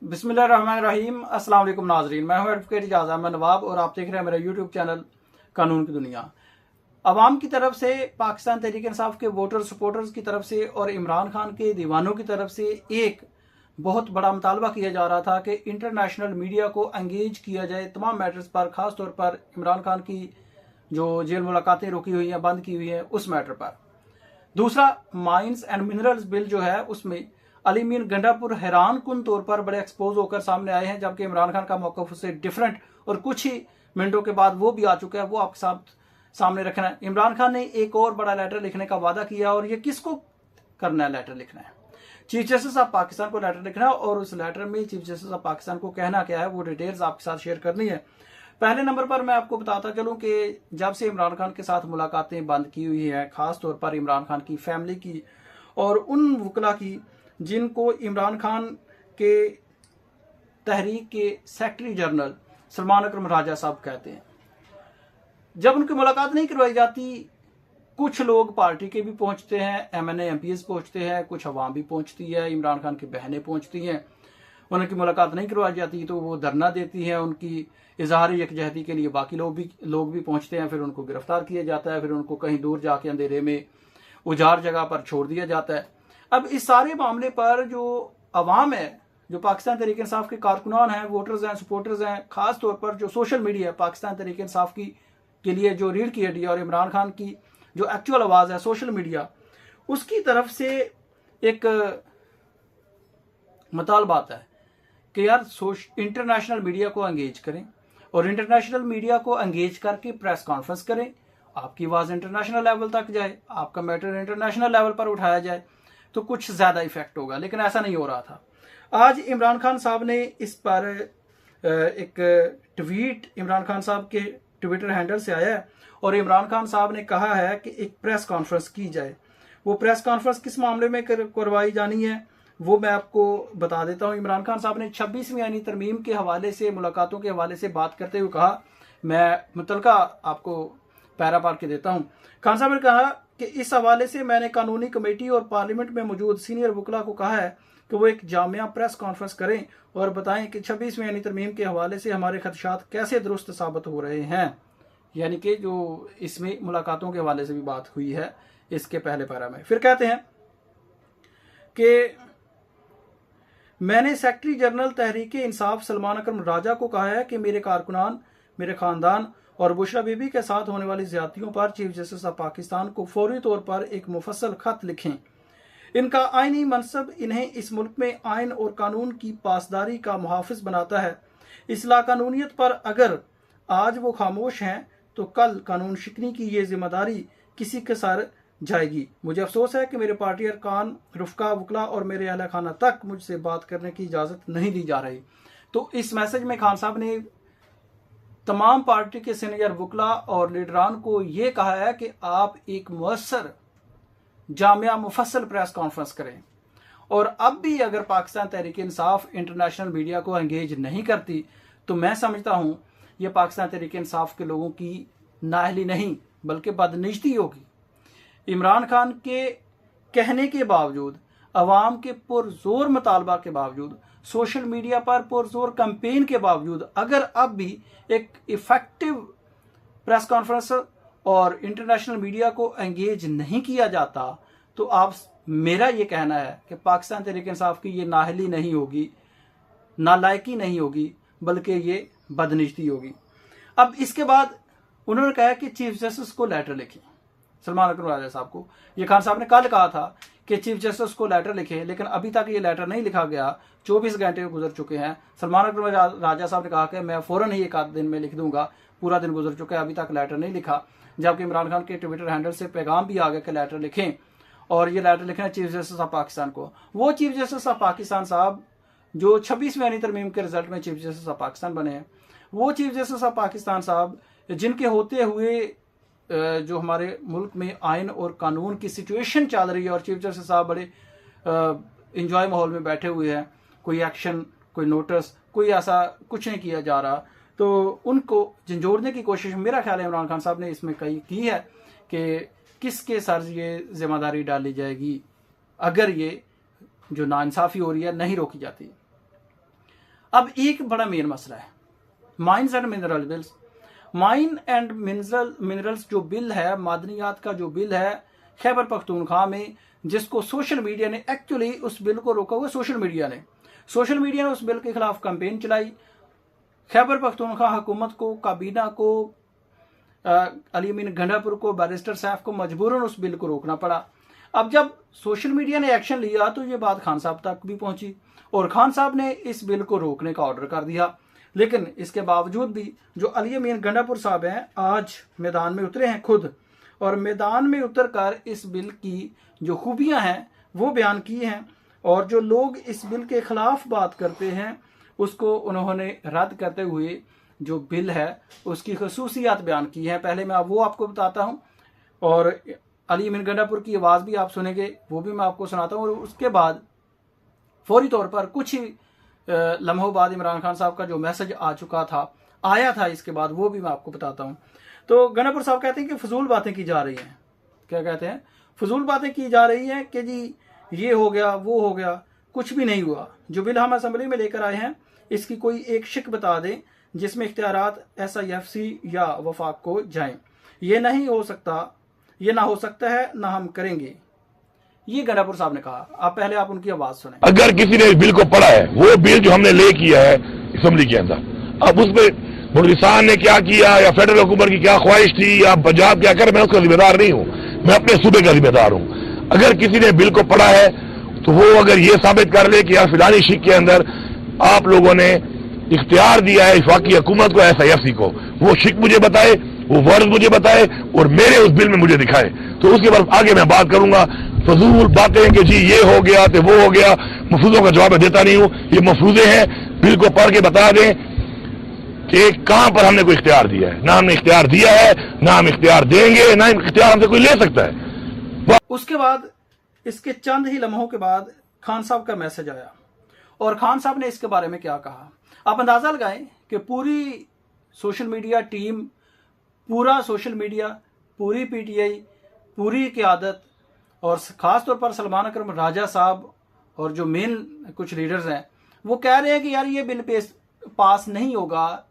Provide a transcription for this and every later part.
बिस्मिल्लाहिर्रहमानिर्रहीम। अस्सलाम वालेकुम नाजरीन, मैं हूं एडवोकेट इजाज़ अहमद नवाब और आप देख रहे हैं मेरा यूट्यूब चैनल कानून की दुनिया। अवाम की तरफ से, पाकिस्तान तहरीक इंसाफ के वोटर सपोर्टर्स की तरफ से और इमरान खान के दीवानों की तरफ से एक बहुत बड़ा मुतालबा किया जा रहा था कि इंटरनेशनल मीडिया को एंगेज किया जाए तमाम मैटर्स पर, ख़ास तौर पर इमरान खान की जो जेल मुलाकातें रोकी हुई हैं, बंद की हुई हैं, उस मैटर पर। दूसरा, माइंस एंड मिनरल्स बिल जो है उसमें अली मीन गंडापुर हैरान कुन तौर पर बड़े एक्सपोज होकर सामने आए हैं, जबकि इमरान खान का मौक़िफ़ उससे डिफरेंट और कुछ ही मिनटों के बाद वो भी आ चुका है। वो आपके साथ सामने रखना है। इमरान खान ने एक और बड़ा लेटर लिखने का वादा किया, और ये किसको करना है? लेटर लिखना है चीफ जस्टिस ऑफ पाकिस्तान को लेटर लिखना है, और उस लेटर में चीफ जस्टिस ऑफ पाकिस्तान को कहना क्या है वो डिटेल्स आपके साथ शेयर करनी है। पहले नंबर पर मैं आपको बताता चलूं कि जब से इमरान खान के साथ मुलाकातें बंद की हुई हैं, खास तौर पर इमरान खान की फैमिली की और उन वकला की जिनको इमरान खान के तहरीक के सेक्रेटरी जनरल सलमान अकरम राजा साहब कहते हैं, जब उनकी मुलाकात नहीं करवाई जाती, कुछ लोग पार्टी के भी पहुंचते हैं, एमएनए एमपीएस पहुंचते हैं, कुछ अवाम भी पहुंचती है, इमरान खान की बहनें पहुंचती हैं, उनकी मुलाकात नहीं करवाई जाती तो वो धरना देती हैं। उनकी इजहार यकजहती के लिए बाकी लोग भी पहुंचते हैं, फिर उनको गिरफ्तार किया जाता है, फिर उनको कहीं दूर जाके अंधेरे में उजाड़ जगह पर छोड़ दिया जाता है। अब इस सारे मामले पर जो अवाम है, जो पाकिस्तान तहरीक इंसाफ के कारकुनान हैं, वोटर्स हैं, सपोर्टर्स हैं, खास तौर पर जो सोशल मीडिया है पाकिस्तान तहरीक इंसाफ की के लिए जो रीढ़ की हड्डी है और इमरान खान की जो एक्चुअल आवाज है सोशल मीडिया, उसकी तरफ से एक मुतालबा आता है कि यार इंटरनेशनल मीडिया को एंगेज करें, और इंटरनेशनल मीडिया को एंगेज करके प्रेस कॉन्फ्रेंस करें, आपकी आवाज इंटरनेशनल लेवल तक जाए, आपका मैटर इंटरनेशनल लेवल पर उठाया जाए तो कुछ ज्यादा इफेक्ट होगा। लेकिन ऐसा नहीं हो रहा था। आज इमरान खान साहब ने इस पर एक ट्वीट इमरान खान साहब के ट्विटर हैंडल से आया है, और इमरान खान साहब ने कहा है कि एक प्रेस कॉन्फ्रेंस की जाए। वो प्रेस कॉन्फ्रेंस किस मामले में करवाई जानी है वो मैं आपको बता देता हूं। इमरान खान साहब ने 26वीं यानी तरमीम के हवाले से, मुलाकातों के हवाले से बात करते हुए कहा, मैं मुतलका आपको पैरा पार के देता हूं। खान साहब ने कहा कि इस हवाले से मैंने कानूनी कमेटी और पार्लियामेंट में मौजूद सीनियर वकला को कहा है कि वो एक जामिया प्रेस कॉन्फ्रेंस करें और बताएं कि 26वीं यानी तरमीम के हवाले से हमारे खदशात कैसे दुरुस्त साबित हो रहे हैं। यानी कि जो इसमें मुलाकातों के हवाले से भी बात हुई है इसके पहले पैरा में। फिर कहते हैं कि मैंने सेक्रेटरी जनरल तहरीक इंसाफ सलमान अकरम राजा को कहा है कि मेरे कारकुनान, मेरे खानदान और बुशरा बीबी के साथ होने वाली ज्यादतियों पर चीफ जस्टिस ऑफ पाकिस्तान को फौरी तौर पर एक मुफस्सल खत लिखें। इनका आईनी मनसब इन्हें इस मुल्क में आइन और कानून की पासदारी का मुहाफिज बनाता है। इस लाकानूनियत पर अगर आज वो खामोश हैं तो कल कानून शिकनी की ये जिम्मेदारी किसी के सर जाएगी। मुझे अफसोस है कि मेरे पार्टी अरकान, रुफका, वकला और मेरे अहल खाना तक मुझसे बात करने की इजाजत नहीं दी जा रही। तो इस मैसेज में खान साहब ने तमाम पार्टी के सीनियर वकला और लीडरान को यह कहा है कि आप एक मुअस्सर जामिया मुफस्सल प्रेस कॉन्फ्रेंस करें। और अब भी अगर पाकिस्तान तहरीक इंसाफ इंटरनेशनल मीडिया को एंगेज नहीं करती तो मैं समझता हूं यह पाकिस्तान तहरीक इंसाफ के लोगों की नाअहली नहीं बल्कि बदनिजती होगी। इमरान खान के कहने के बावजूद, अवाम के पुरजोर मुतालबा के बावजूद, सोशल मीडिया पर पुरजोर कैंपेन के बावजूद अगर अब भी एक इफेक्टिव प्रेस कॉन्फ्रेंस और इंटरनेशनल मीडिया को एंगेज नहीं किया जाता तो आप, मेरा ये कहना है कि पाकिस्तान तहरीक इंसाफ की ये नाअहली नहीं होगी, नालायकी नहीं होगी, बल्कि ये बदनिजती होगी। अब इसके बाद उन्होंने कहा कि चीफ जस्टिस को लेटर लिखें, सलमान अकरम राजा साहब को। ये खान साहब ने कल कहा था कि चीफ जस्टिस को लेटर लिखे, लेकिन अभी तक ये लेटर नहीं लिखा गया। 24 घंटे गुजर चुके हैं। सलमान अकरम राजा साहब ने कहा कि मैं फौरन ही एक आध दिन में लिख दूंगा, पूरा दिन गुजर चुका है, अभी तक लेटर नहीं लिखा। जबकि इमरान खान के ट्विटर हैंडल से पैगाम भी आ गया कि लेटर लिखें, और ये लेटर लिखना चीफ जस्टिस ऑफ पाकिस्तान को। वो चीफ जस्टिस ऑफ पाकिस्तान साहब जो 26वीं यानी तरमीम के रिजल्ट में चीफ जस्टिस ऑफ पाकिस्तान बने हैं, वो चीफ जस्टिस ऑफ पाकिस्तान साहब जिनके होते हुए जो हमारे मुल्क में आइन और कानून की सिचुएशन चल रही है और चीफ जस्टिस साहब बड़े इंजॉय माहौल में बैठे हुए हैं, कोई एक्शन, कोई नोटिस, कोई ऐसा कुछ नहीं किया जा रहा, तो उनको झंझोड़ने की कोशिश मेरा ख्याल है इमरान खान साहब ने इसमें की है कि किसके सर ये जिम्मेदारी डाली जाएगी अगर ये जो नाइंसाफ़ी हो रही है नहीं रोकी जाती। अब एक बड़ा मेन मसला है mines and mineral bills. Mine and minerals जो बिल है, मादनियात का जो बिल है खैबर पख्तूनख्वा में, जिसको सोशल मीडिया ने एक्चुअली उस बिल को रोका हुआ, सोशल मीडिया ने उस बिल के खिलाफ कैंपेन चलाई। खैबर पख्तूनख्वा हुकूमत को, काबीना को, अली अमीन गंडापुर को, बैरिस्टर सैफ को मजबूरन उस बिल को रोकना पड़ा। अब जब सोशल मीडिया ने एक्शन लिया तो ये बात खान साहब तक भी पहुंची और खान साहब ने इस बिल को रोकने का ऑर्डर कर दिया। लेकिन इसके बावजूद भी जो अली अमीन गंडापुर साहब हैं आज मैदान में उतरे हैं खुद, और मैदान में उतरकर इस बिल की जो खूबियां हैं वो बयान की हैं, और जो लोग इस बिल के खिलाफ बात करते हैं उसको उन्होंने रद्द करते हुए जो बिल है उसकी खसूसियात बयान की है। पहले मैं वो आपको बताता हूँ और अली अमीन गंडापुर की आवाज़ भी आप सुनेंगे, वो भी मैं आपको सुनाता हूँ, और उसके बाद फौरी तौर पर कुछ ही लम्हों बाद इमरान खान साहब का जो मैसेज आया था इसके बाद वो भी मैं आपको बताता हूँ। तो गंडापुर साहब कहते हैं कि फजूल बातें की जा रही हैं। क्या कहते हैं? फजूल बातें की जा रही हैं कि जी ये हो गया वो हो गया, कुछ भी नहीं हुआ। जो बिल हम असम्बली में लेकर आए हैं इसकी कोई एक शिक बता दें जिसमें इख्तियारात SIFC या वफाक को जाएं। ये ना हो सकता है, ना हम करेंगे, ये गंडापुर साहब ने कहा। आप पहले उनकी आवाज सुने। अगर किसी ने बिल को पढ़ा है, वो बिल जो हमने ले किया है असेंबली के अंदर, अब उसमें मुर्गिसान ने क्या किया या फेडरल हुकूमत की क्या ख्वाहिश थी या पंजाब क्या कर, मैं उसका जिम्मेदार नहीं हूं, मैं अपने सूबे का जिम्मेदार हूं। अगर किसी ने बिल को पढ़ा है तो वो अगर ये साबित कर ले कि यार फिलानी शिक के अंदर आप लोगों ने इख्तियार दिया है वफाकी हुकूमत को, SIFC को, वो शिक मुझे बताए, वो वर्ड मुझे बताए और मेरे उस बिल में मुझे दिखाए, तो उसके बाद आगे मैं बात करूंगा। फजूल बातें कि जी ये हो गया तो वो हो गया, मफरूजों का जवाब मैं देता नहीं हूं। ये मफरूजे हैं, बिल को पढ़ के बता दें कि कहां पर हमने कोई इख्तियार दिया है। ना हमने इख्तियार दिया है, ना हम इख्तियार देंगे, ना इख्तियार हमसे कोई ले सकता है। उसके बाद इसके चंद ही लम्हों के बाद खान साहब का मैसेज आया और खान साहब ने इसके बारे में क्या कहा। आप अंदाजा लगाएं कि पूरी सोशल मीडिया टीम, पूरा सोशल मीडिया, पूरी PTI, पूरी क़यादत और ख़ास तौर पर सलमान अकरम राजा साहब और जो मेन कुछ लीडर्स हैं वो कह रहे हैं कि यार ये बिल पास नहीं होगा,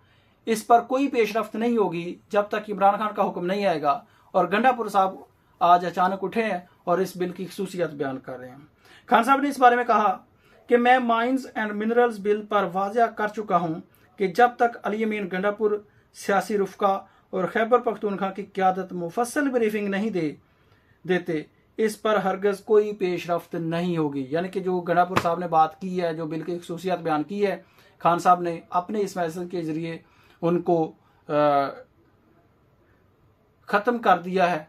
इस पर कोई पेशरफ्त नहीं होगी जब तक इमरान खान का हुक्म नहीं आएगा। और गंडापुर साहब आज अचानक उठे हैं और इस बिल की खसूसियत बयान कर रहे हैं। खान साहब ने इस बारे में कहा कि मैं माइंस एंड मिनरल्स बिल पर वाज़ेह कर चुका हूं कि जब तक अली अमीन गंडापुर सियासी रुफ़का और खैबर पख्तूनख्वा की क़यादत मुफस्सल ब्रीफिंग नहीं देते इस पर हरगज़ कोई पेशरफ्त नहीं होगी। यानी कि जो गंडापुर साहब ने बात की है, जो बिल की खसूसियत बयान की है, खान साहब ने अपने इस मैसेज के ज़रिए उनको ख़त्म कर दिया है,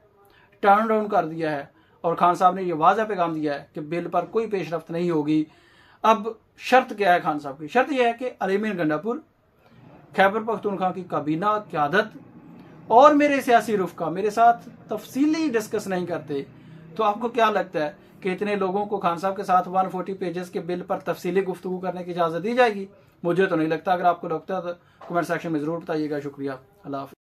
टर्न डाउन कर दिया है। और खान साहब ने यह वाज़ेह पैगाम दिया है कि बिल पर कोई पेशरफ्त नहीं होगी। अब शर्त क्या है खान साहब की? शर्त यह है कि अली अमीन गंडापुर, खैबर पख्तूनख्वा की काबीना, क़यादत और मेरे सियासी रुफ़का मेरे साथ तफसीली डिस्कस नहीं करते। तो आपको क्या लगता है कि इतने लोगों को खान साहब के साथ 140 पेजेस के बिल पर तफसीली गुफ्तगू करने की इजाज़त दी जाएगी? मुझे तो नहीं लगता। अगर आपको लगता है तो कमेंट सेक्शन में ज़रूर बताइएगा। शुक्रिया। अल्लाह हाफ़िज़।